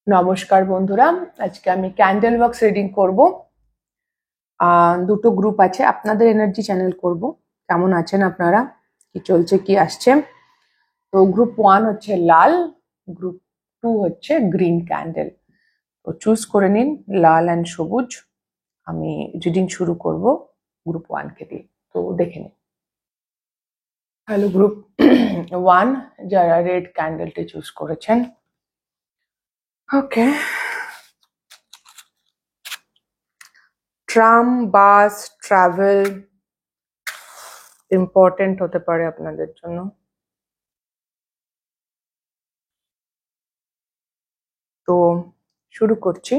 নমস্কার বন্ধুরা, আজকে আমি ক্যান্ডেল ওয়াক্স রিডিং করব। দুটো গ্রুপ আছে, আপনাদের এনার্জি চ্যানেল করব। কেমন আছেন আপনারা, কি চলছে, কি আসছে? তো গ্রুপ 1 হচ্ছে লাল, গ্রুপ 2 হচ্ছে গ্রিন ক্যান্ডেল। তো চুজ করে নিন লাল অ্যান্ড সবুজ। আমি রিডিং শুরু করব গ্রুপ 1 কে দিয়ে, তো দেখে নিন। হ্যালো গ্রুপ 1, যারা রেড ক্যান্ডেলটি চুজ করেছেন। ওকে, ট্রাম, বাস, ট্রাভেল ইম্পর্টেন্ট হতে পারে আপনাদের জন্য। তো শুরু করছি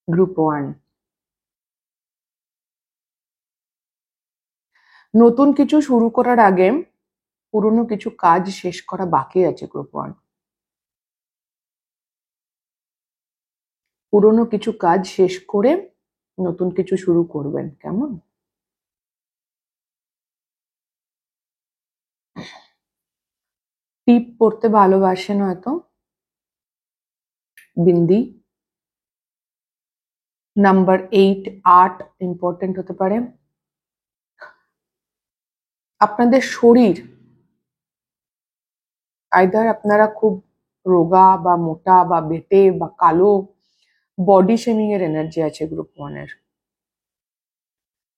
গ্রুপ 1। নতুন কিছু শুরু করার আগে পুরনো কিছু কাজ শেষ করা বাকি আছে গ্রুপ 1। পুরনো কিছু কাজ শেষ করে নতুন কিছু শুরু করবেন, কেমন? টিপ পড়তে ভালোবাসেন হয়তো, বিন্দি। নাম্বার 8, আর্ট ইম্পর্টেন্ট হতে পারে। আপনাদের শরীর, আইদার আপনারা খুব রোগা বা মোটা বা বেটে বা কালো, বডি শেমিং এর এনার্জি আছে গ্রুপ 1 এর।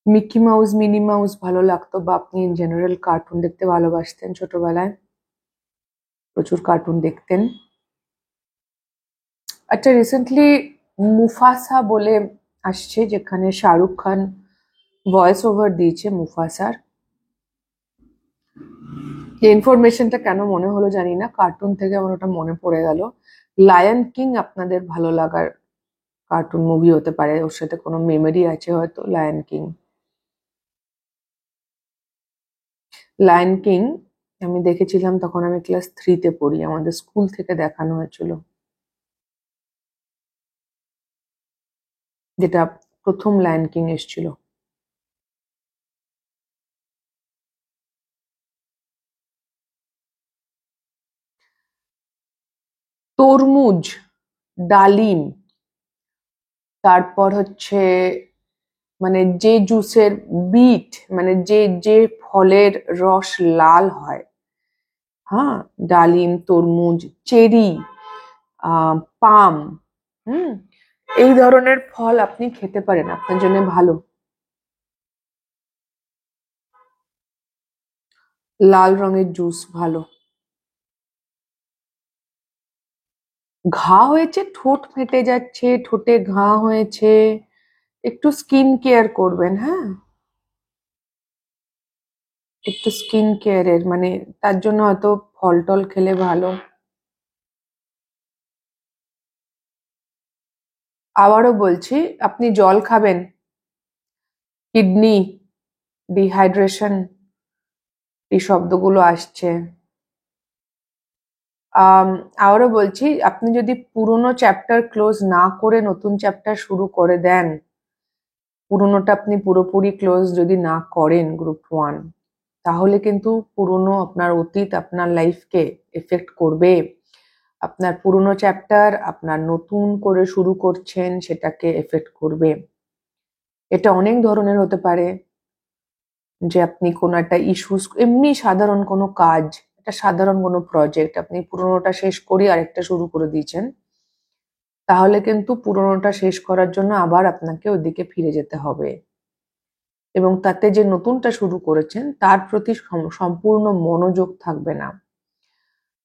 মিকি মাউস, মিনি মাউস ভালো লাগতো, বা আপনি ইন জেনারেল কার্টুন দেখতে ভালোবাসতেন ছোটবেলায়, প্রচুর কার্টুন দেখতেন। আচ্ছা, রিসেন্টলি মুফাসা বলে আসছে, যেখানে শাহরুখ খান ভয়েস ওভার দিয়েছে মুফাসার। এই ইনফরমেশনটা কেন মনে হলো জানি না, কার্টুন থেকে আমার ওটা মনে পড়ে গেল। লায়ন কিং আপনাদের ভালো লাগার কার্টুন মুভি হতে পারে, ওর সাথে কোনো মেমোরি আছে হয়তো। লায়ন কিং, লায়ন কিং আমি দেখেছিলাম তখন আমি ক্লাস 3-তে পড়ি, আমাদের স্কুল থেকে দেখানো হয়েছিল, যেটা প্রথম লায়ন কিং এসেছিল। তরমুজ, ডালিম, তারপর হচ্ছে মানে যে জুসের বিট, মানে যে যে ফলের রস লাল হয়, হ্যাঁ, ডালিম, তরমুজ, চেরি, পাম, হুম, এই ধরনের ফল আপনি খেতে পারেন, আপনার জন্য ভালো। লাল রঙের জুস ভালো। ঘা হয়েছে, ঠোঁট ফেটে যাচ্ছে, ঠোঁটে ঘা হয়েছে, একটু স্কিন কেয়ার করবেন, হ্যাঁ, একটু স্কিন কেয়ারের, মানে তার জন্য হয়তো ফল টল খেলে ভালো। আবারও বলছি, আপনি জল খাবেন। কিডনি ডিহাইড্রেশন, এই শব্দগুলো আসছে। আবারও বলছি, আপনি যদি পুরোনো চ্যাপ্টার ক্লোজ না করে নতুন চ্যাপ্টার শুরু করে দেন, পুরোনোটা আপনি পুরোপুরি ক্লোজ যদি না করেন গ্রুপ 1, তাহলে কিন্তু পুরোনো আপনার অতীত আপনার লাইফকে এফেক্ট করবে। আপনার পুরোনো চ্যাপ্টার আপনার নতুন করে শুরু করছেন সেটাকে এফেক্ট করবে। এটা অনেক ধরনের হতে পারে, যে আপনি কোনো একটা ইস্যুস, এমনি সাধারণ কোনো কাজ, একটা সাধারণ কোনো প্রজেক্ট আপনি পুরোনোটা শেষ করে আরেকটা শুরু করে দিয়েছেন, তাহলে কিন্তু পুরোনোটা শেষ করার জন্য আবার আপনাকে ওইদিকে ফিরে যেতে হবে, এবং তাতে যে নতুনটা শুরু করেছেন তার প্রতি সম্পূর্ণ মনোযোগ থাকবে না।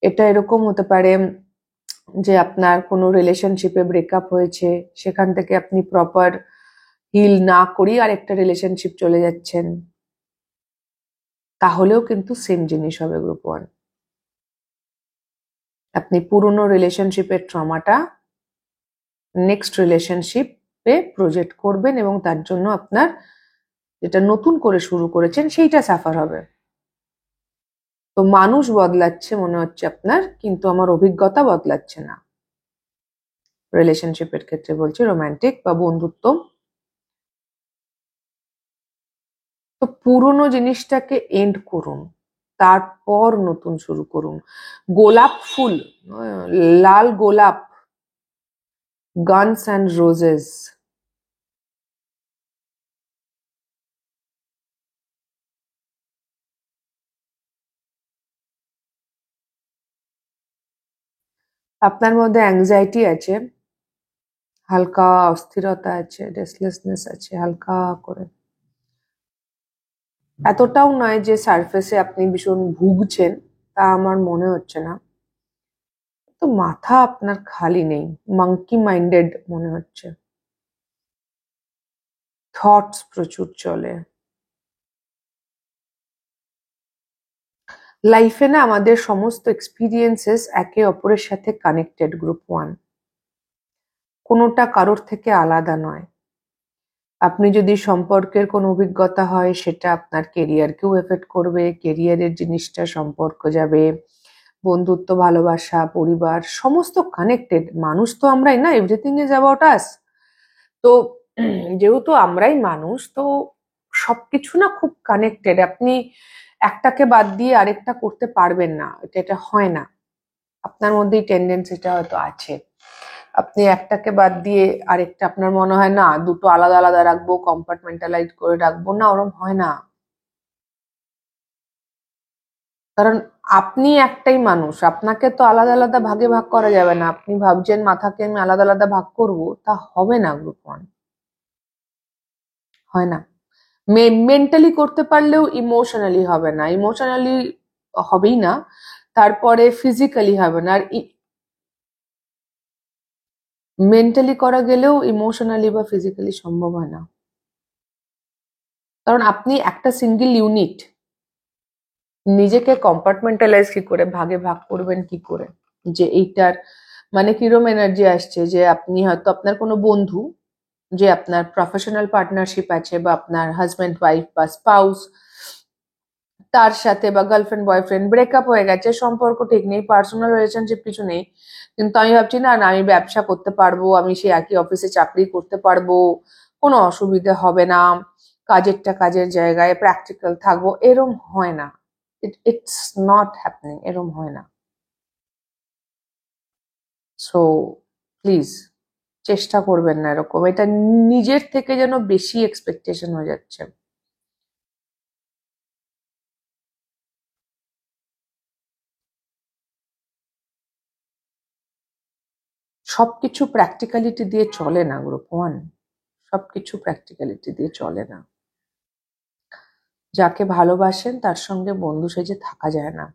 এটা এরকম হতে পারে যে আপনার কোনো রিলেশনশিপে ব্রেকআপ হয়েছে, সেখান থেকে আপনি প্রপার হিল না করেই আরেকটা রিলেশনশিপ চলে যাচ্ছেন, তাহলেও কিন্তু সেম জিনিস হবে গ্রুপ 1। আপনি পুরনো রিলেশনশিপের ট্রমাটা নেক্সট রিলেশনশিপে প্রজেক্ট করবেন, এবং তার জন্য আপনার যেটা নতুন করে শুরু করেছেন সেইটা সাফার হবে। তো মানুষ বদলাচ্ছে মনে হচ্ছে আপনার, কিন্তু আমার অভিজ্ঞতা বদলাচ্ছে না। রিলেশনশিপের ক্ষেত্রে বলছি, রোমান্টিক বা বন্ধুত্ব। তো পুরনো জিনিসটাকে এন্ড করুন, তারপর নতুন শুরু করুন। গোলাপ ফুল, লাল গোলাপ, গানস অ্যান্ড রোজেস। আপনার মধ্যে অ্যাংজাইটি আছে, হালকা অস্থিরতা আছে, রেস্টলেসনেস আছে হালকা করে। এতটাও নয় যে সারফেসে আপনি ভীষণ ভুগছেন, তা আমার মনে হচ্ছে না। তো মাথা আপনার খালি নেই, মাঙ্কি মাইন্ডেড মনে হচ্ছে, থটস প্রচুর চলে। লাইফে না আমাদের সমস্ত এক্সপিরিয়েন্সেস একে অপরের সাথে কানেক্টেড, গ্রুপ 1। কোনোটা কারোর থেকে আলাদা নয়। আপনি যদি সম্পর্কের কোনো অভিজ্ঞতা হয়, সেটা আপনার কেরিয়ারকেও এফেক্ট করবে, কেরিয়ারের জিনিসটা সম্পর্ক যাবে, বন্ধুত্ব, ভালোবাসা, পরিবার, সমস্ত কানেক্টেড। মানুষ তো আমরাই না, এভরিথিং ইজ অ্যাবাউট আস। তো যেহেতু আমরাই মানুষ, তো সবকিছু না খুব কানেক্টেড। আপনি একটাকে বাদ দিয়ে আরেকটা করতে পারবেন না, এটা হয় না। আপনার মধ্যে এই টেন্ডেন্সিটা হয়তো আছে। আপনি একটাকে বাদ দিয়ে আরেকটা, আপনার মনে হয় না দুটো আলাদা আলাদা রাখবো, কম্পার্টমেন্টালাইজ করে রাখবো, না, ওরকম হয় না। কারণ আপনি একটাই মানুষ, আপনাকে তো আলাদা আলাদা ভাগে ভাগ করা যাবে না। আপনি ভাবছেন মাথাকে আমি আলাদা আলাদা ভাগ করব, তা হবে না গ্রুপ 1, হয় না। মেন্টালি করতে পারলেও ইমোশনালি হবে না, ইমোশনালি হবেই না, তারপরে ফিজিক্যালি হবে না। আর মেন্টালি করা গেলেও ইমোশনালি বা ফিজিক্যালি সম্ভব হয় না, কারণ আপনি একটা সিঙ্গেল ইউনিট। নিজেকে কম্পার্টমেন্টালাইজ কি করে, ভাগে ভাগ করবেন কি করে, যে এইটার মানে কিরম এনার্জি আসছে, যে আপনি হয়তো আপনার কোনো বন্ধু, যে আপনার প্রফেশনাল পার্টনারশিপ আছে, বা আপনার হাজব্যান্ড ওয়াইফ বা স্পাউস, তার সাথে বা গার্লফ্রেন্ড বয়ফ্রেন্ড ব্রেকআপ হয়ে গেছে, সম্পর্ক ঠিক নেই, পার্সোনাল রিলেশনশিপ কিছু নেই, কিন্তু আমি ভাবছি না না আমি ব্যবসা করতে পারবো, আমি সেই একই অফিসে চাকরি করতে পারবো, কোনো অসুবিধা হবে না, কাজেরটা কাজের জায়গায়, প্র্যাকটিক্যাল থাকবো, এরম হয় না। ইটস নট হ্যাপনিং, এরম হয় না। সো প্লিজ চেষ্টা করবেন না এরকম, এটা নিজের থেকে যেন বেশি এক্সপেকটেশন হয়ে যাচ্ছে। সবকিছু প্র্যাকটিক্যালিটি দিয়ে চলে না গ্রুপ 1, সবকিছু প্র্যাকটিক্যালিটি দিয়ে চলে না। যাকে ভালোবাসেন তার সঙ্গে বন্ধু সেজে থাকা যায় না।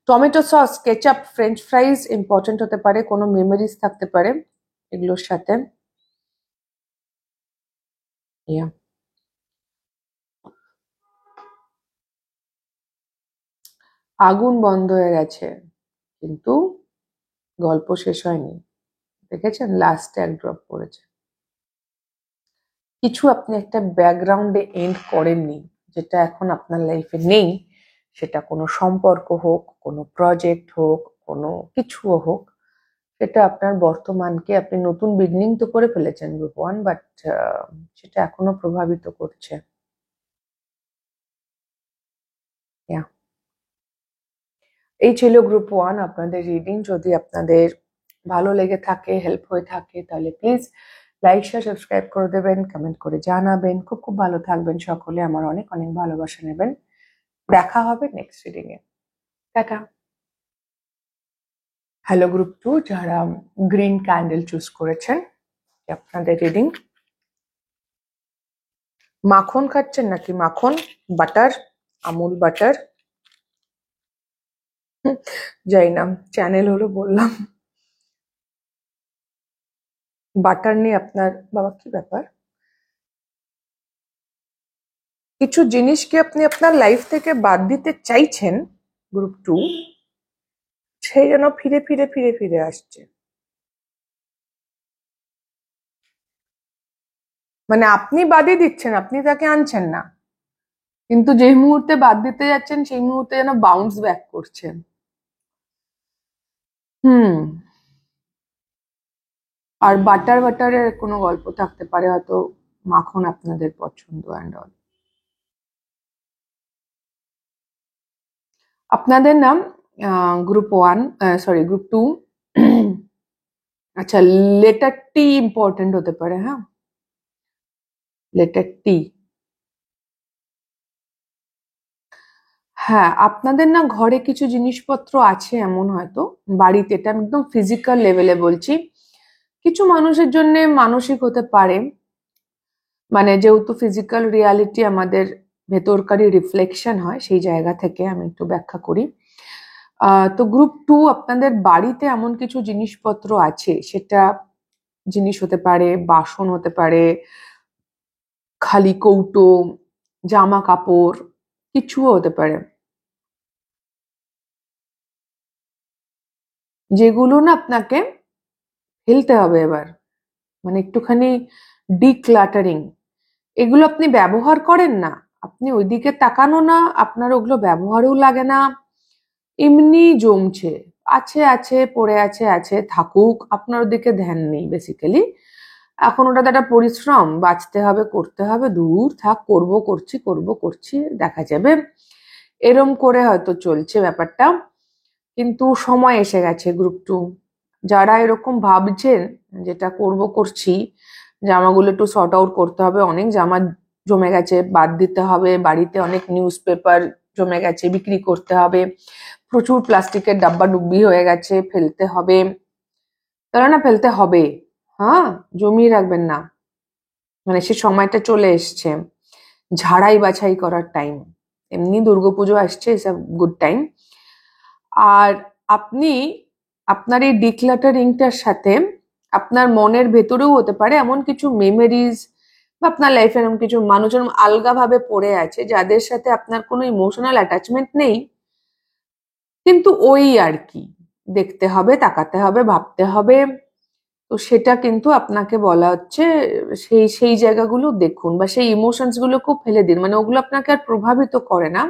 Tomato sauce, ketchup, French ফ্রাইজ important হতে পারে, কোনো মেমোরিজ থাকতে পারে এগুলোর সাথে। আগুন বন্ধ হয়ে গেছে, কিন্তু গল্প শেষ হয়নি। দেখেছেন, লাস্টে এক ড্রপ পড়েছে। কিছু আপনি একটা ব্যাকগ্রাউন্ডে এন্ড করেননি, যেটা এখন আপনার লাইফে নেই, সেটা কোনো সম্পর্ক হোক, কোনো প্রজেক্ট হোক, কোনো কিছুও হোক, সেটা আপনার বর্তমানকে, আপনি নতুন বিগিনিং তো করে ফেলেছেন গ্রুপ 1, বাট সেটা এখনো প্রভাবিত করছে। এই ছিল গ্রুপ 1 আপনাদের রিডিং। যদি আপনাদের ভালো লেগে থাকে, হেল্প হয়ে থাকে, তাহলে প্লিজ লাইক, শেয়ার, সাবস্ক্রাইব করে দেবেন, কমেন্ট করে জানাবেন। খুব খুব ভালো থাকবেন সকলে, আমার অনেক অনেক ভালোবাসা নেবেন। দেখা হবে next reading a. Tata. Hello group 2, যারা গ্রিন ক্যান্ডেল চুজ করেছেন, আপনাদের রিডিং। মাখন খাচ্ছেন নাকি? মাখন, বাটার, আমুল বাটার, যাই না, চ্যানেল হলো বললাম। বাটার নিয়ে আপনার, বাবা কি ব্যাপার, কিছু জিনিসকে আপনি আপনার লাইফ থেকে বাদ দিতে চাইছেন গ্রুপ 2, সেই যেন ফিরে ফিরে ফিরে ফিরে আসছে। মানে আপনি বাদই দিচ্ছেন, আপনি তাকে আনছেন না, কিন্তু যেই মুহূর্তে বাদ দিতে যাচ্ছেন সেই মুহূর্তে যেন বাউন্স ব্যাক করছেন। হুম। আর বাটার বাটারের কোনো গল্প থাকতে পারে, হয়তো মাখন আপনাদের পছন্দ অ্যান্ড অল। আপনাদের নাম গ্রুপ 1 সরি গ্রুপ 2 আচ্ছা লেটার টি ইম্পর্টেন্ট হতে পারে। হ্যাঁ, লেটার টি। হ্যাঁ, আপনাদের না ঘরে কিছু জিনিসপত্র আছে এমন হয়তো বাড়িতে, এটা আমি একদম ফিজিক্যাল লেভেলে বলছি। কিছু মানুষের জন্য মানসিক হতে পারে, মানে যেহেতু ফিজিক্যাল রিয়ালিটি আমাদের ভেতরকারই রিফ্লেকশন হয়, সেই জায়গা থেকে আমি একটু ব্যাখ্যা করি। তো গ্রুপ 2 আপনাদের বাড়িতে এমন কিছু জিনিসপত্র আছে, সেটা জিনিস হতে পারে, বাসন হতে পারে, খালি কৌটো, জামা কাপড়, কিছুও হতে পারে, যেগুলো না আপনাকে ফেলতে হবে এবার, মানে একটুখানি ডিক্লাটারিং। এগুলো আপনি ব্যবহার করেন না, আপনি ওইদিকে তাকানো না, আপনার ওগুলো ব্যবহারেও লাগে না, এমনি জমছে, আছে আছে পড়ে আছে আছে থাকুক, আপনার ওদিকে ধ্যান নেই বেসিক্যালি। এখন ওটা তো একটা পরিশ্রম, বাঁচতে হবে, করতে হবে, দূর থাক, করব করছি করব করছি, দেখা যাবে, এরম করে হয়তো চলছে ব্যাপারটা। কিন্তু সময় এসে গেছে গ্রুপ 2, যারা এরকম ভাবছেন যেটা করব করছি, জামাগুলো একটু সর্ট আউট করতে হবে, অনেক জামা জমে গেছে বাদ দিতে হবে, বাড়িতে অনেক নিউজ পেপার জমে গেছে বিক্রি করতে হবে, প্রচুর প্লাস্টিকের ডাব্বা ডুব্বি হয়ে গেছে ফেলতে হবে, তাহলে না ফেলতে হবে। হ্যাঁ, জমিয়ে রাখবেন না, মানে সে সময়টা চলে এসছে, ঝাড়াই বাছাই করার টাইম। এমনি দুর্গাপুজো আসছে, ইটস আ গুড টাইম। আর আপনি আপনার এই ডিক্লাটারিংটার সাথে আপনার মনের ভেতরেও হতে পারে এমন কিছু মেমোরিজ, বা আপনার লাইফে এরকম কিছু মানুষজন আলগাভাবে পড়ে আছে যাদের সাথে আপনার কোনো ইমোশনাল অ্যাটাচমেন্ট নেই, কিন্তু ওই আর কি, দেখতে হবে, তাকাতে হবে, ভাবতে হবে। তো সেটা কিন্তু আপনাকে বলা হচ্ছে সেই সেই জায়গাগুলো দেখুন, বা সেই ইমোশনস গুলোকেও ফেলে দিন, মানে ওগুলো আপনাকে আর প্রভাবিত করে না,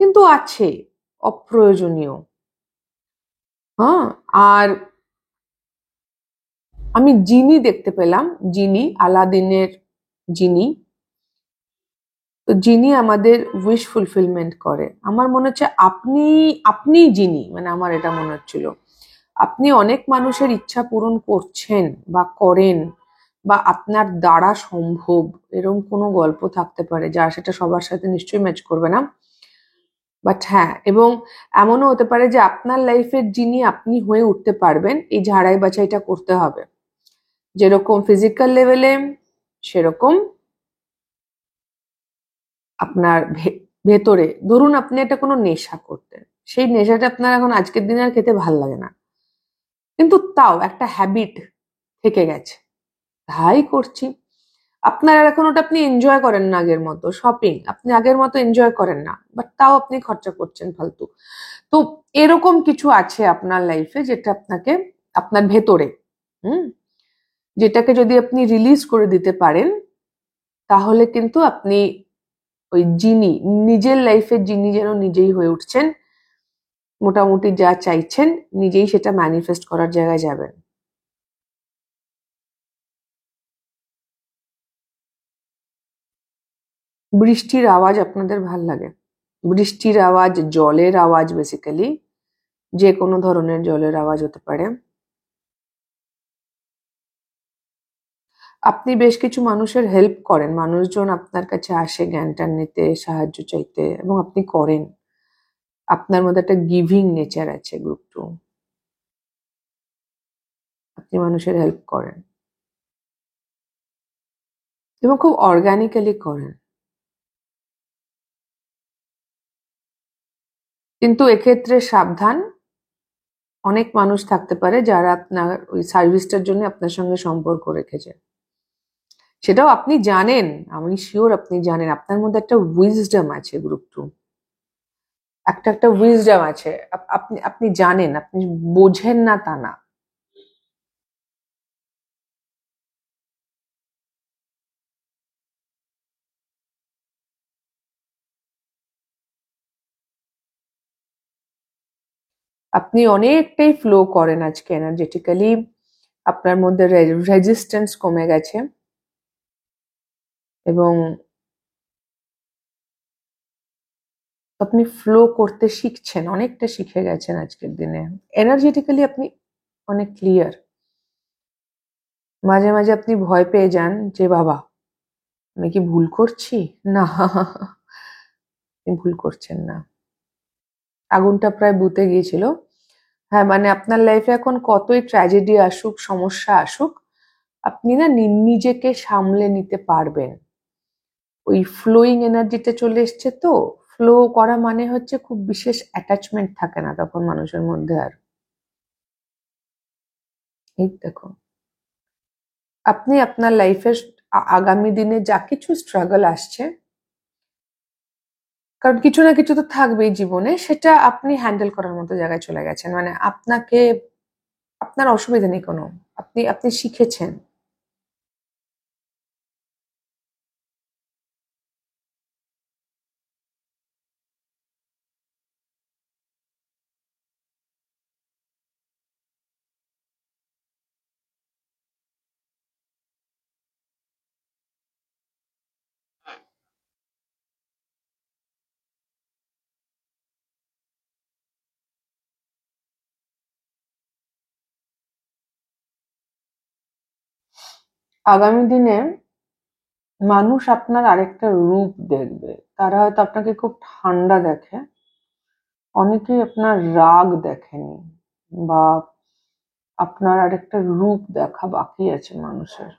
কিন্তু আছে অপ্রয়োজনীয়। হ্যাঁ, আর আমি জিনি দেখতে পেলাম, জিনি, আলাদিনের জিনি। তো জিনি আমাদের উইশ ফুলফিলমেন্ট করে, আমার মনে হচ্ছে আপনি আপনি জিনি, মানে আমার এটা মনে হচ্ছিল আপনি অনেক মানুষের ইচ্ছা পূরণ করছেন বা করেন, বা আপনার দ্বারা সম্ভব, এরকম কোনো গল্প থাকতে পারে, যা সেটা সবার সাথে নিশ্চয়ই ম্যাচ করবে না, বাট হ্যাঁ, এবং এমনও হতে পারে যে আপনার লাইফের যিনি আপনি হয়ে উঠতে পারবেন, এই ঝাড়াই বাছাইটা করতে হবে, যেরকম ফিজিক্যাল লেভেলে সেরকম আপনার ভেতরে। ধরুন আপনি একটা কোনো নেশা করতেন, সেই নেশাটা আপনার এখন আজকের দিনে আর খেতে ভাল লাগে না, কিন্তু তাও একটা হ্যাবিট থেকে গেছে, তাই করছি। আপনার আর এখন ওটা আপনি এনজয় করেন না আগের মতো, শপিং আপনি আগের মতো এনজয় করেন না, বাট তাও আপনি খরচা করছেন ফালতু। তো এরকম কিছু আছে আপনার লাইফে যেটা আপনাকে, আপনার ভেতরে, হুম, যেটাকে যদি আপনি রিলিজ করে দিতে পারেন, তাহলে কিন্তু আপনি ওই যিনি, নিজের লাইফের যিনি যেন নিজেই হয়ে উঠছেন, মোটামুটি যা চাইছেন নিজেই সেটা ম্যানিফেস্ট করার জায়গায় যাবেন। বৃষ্টির আওয়াজ আপনাদের ভাল লাগে? বৃষ্টির আওয়াজ, জলের আওয়াজ, বেসিক্যালি যে কোনো ধরনের জলের আওয়াজ হতে পারে। আপনি বেশ কিছু মানুষের হেল্প করেন, মানুষজন আপনার কাছে আসে জ্ঞান ট্যান নিতে, সাহায্য চাইতে, এবং আপনি করেন। আপনার মধ্যে একটা গিভিং নেচার আছে গ্রুপ 2, আপনি মানুষের হেল্প করেন এবং খুব অর্গানিক্যালি করেন। কিন্তু এক্ষেত্রে সাবধান, অনেক মানুষ থাকতে পারে যারা আপনার ওই সার্ভিসটার জন্য আপনার সঙ্গে সম্পর্ক রেখেছে, সেটাও আপনি জানেন, আমি শিওর আপনি জানেন, আপনার মধ্যে একটা উইজডম আছে গ্রুপ 2, একটা একটা উইজডম আছে, আপনি আপনি জানেন, আপনি বোঝেন না তা না। আপনি অনেকটাই ফ্লো করেন আজকে এনার্জেটিক্যালি, আপনার মধ্যে রেজিস্ট্যান্স কমে গেছে, এবং আপনি ফ্লো করতে শিখছেন, অনেকটা শিখে গেছেন আজকের দিনে। এনার্জেটিক্যালি আপনি অনেক ক্লিয়ার। মাঝে মাঝে আপনি ভয় পেয়ে যান যে বাবা আমি কি ভুল করছি, না আপনি ভুল করছেন না। আগুনটা প্রায় বুতে গিয়েছিল। হ্যাঁ, মানে আপনার লাইফে এখন কতই ট্র্যাজেডি আসুক, সমস্যা আসুক, আপনি না নিজেকে সামলে নিতে পারবেন। ওই ফ্লোয়িং এনার্জিতে চলে এসছে তো। ফ্লো করা মানে হচ্ছে খুব বিশেষ অ্যাটাচমেন্ট থাকে না তখন মানুষের মধ্যে আর। এই দেখো, আপনি আপনার লাইফের আগামী দিনে যা কিছু স্ট্রাগল আসছে, কারণ কিছু না কিছু তো থাকবেই জীবনে, সেটা আপনি হ্যান্ডেল করার মতো জায়গায় চলে গেছেন। মানে আপনাকে, আপনার অসুবিধা নেই কোনো, আপনি আপনি শিখেছেন। আগামী দিনে মানুষ আপনার আরেকটা রূপ দেখবে। তারা হয়তো আপনাকে খুব ঠান্ডা দেখে, অনেকেই আপনার রাগ দেখেনি, বা আপনার আরেকটা রূপ দেখা বাকি আছে মানুষের,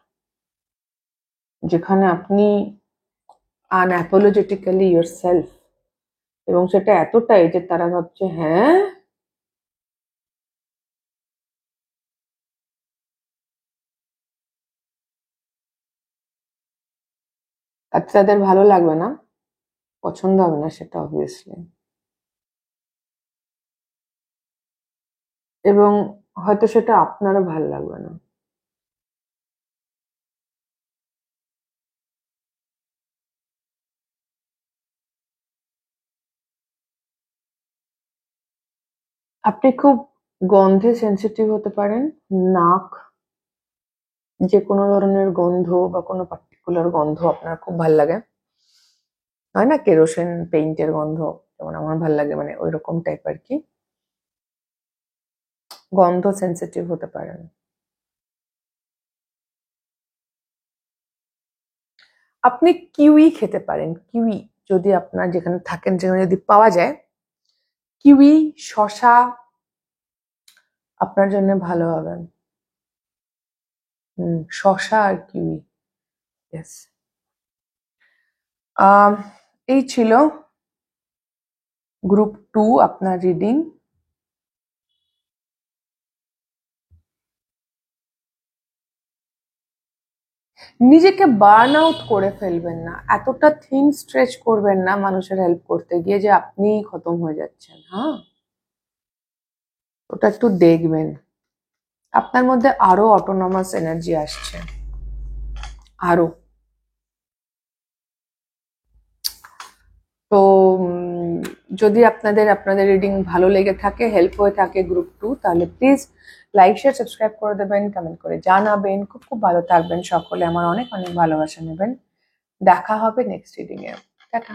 যেখানে আপনি আনঅ্যাপোলজেটিক্যালি ইয়োর সেলফ। এবং সেটা এতটাই যে তারা ভাবছে হ্যাঁ, তাতে তাদের ভালো লাগবে না, পছন্দ হবে না সেটা অবভিয়াসলি। এবং হয়তো সেটা আপনারও ভালো লাগবে না। আপনি খুব গন্ধে সেনসিটিভ হতে পারেন। নাক, যে কোনো ধরনের গন্ধ বা কোনো পার্টিকুলার গন্ধ আপনার খুব ভাল লাগে, হয় না কেরোসিন পেইন্টের গন্ধ যেমন আমার ভাল লাগে, মানে ওই রকম টাইপ আর কি। গন্ধ সেনসিটিভ হতে পারেন। আপনি কিউই খেতে পারেন। কিউই যদি আপনার যেখানে থাকেন সেখানে যদি পাওয়া যায়, কিউই, শশা আপনার জন্য ভালো হবে। শশা আর কিউই। ইয়েস। এই ছিল গ্রুপ 2 আপনার রিডিং। নিজেকে বার্ন আউট করে ফেলবেন না, এতটা থিন স্ট্রেচ করবেন না মানুষের হেল্প করতে গিয়ে যে আপনিই খতম হয়ে যাচ্ছেন। হ্যাঁ, ওটা একটু দেখবেন। আপনার মধ্যে আরো অটোনমাস এনার্জি আসছে, আরো। তো যদি আপনাদের আপনাদের রিডিং ভালো লেগে থাকে, হেল্প হয়ে থাকে গ্রুপ 2, তাহলে প্লিজ লাইক শেয়ার সাবস্ক্রাইব করে দেবেন, কমেন্ট করে জানাবেন। খুব খুব ভালো থাকবেন সকলে, আমার অনেক অনেক ভালোবাসা নেবেন। দেখা হবে নেক্সট রিডিং এ। টাটা।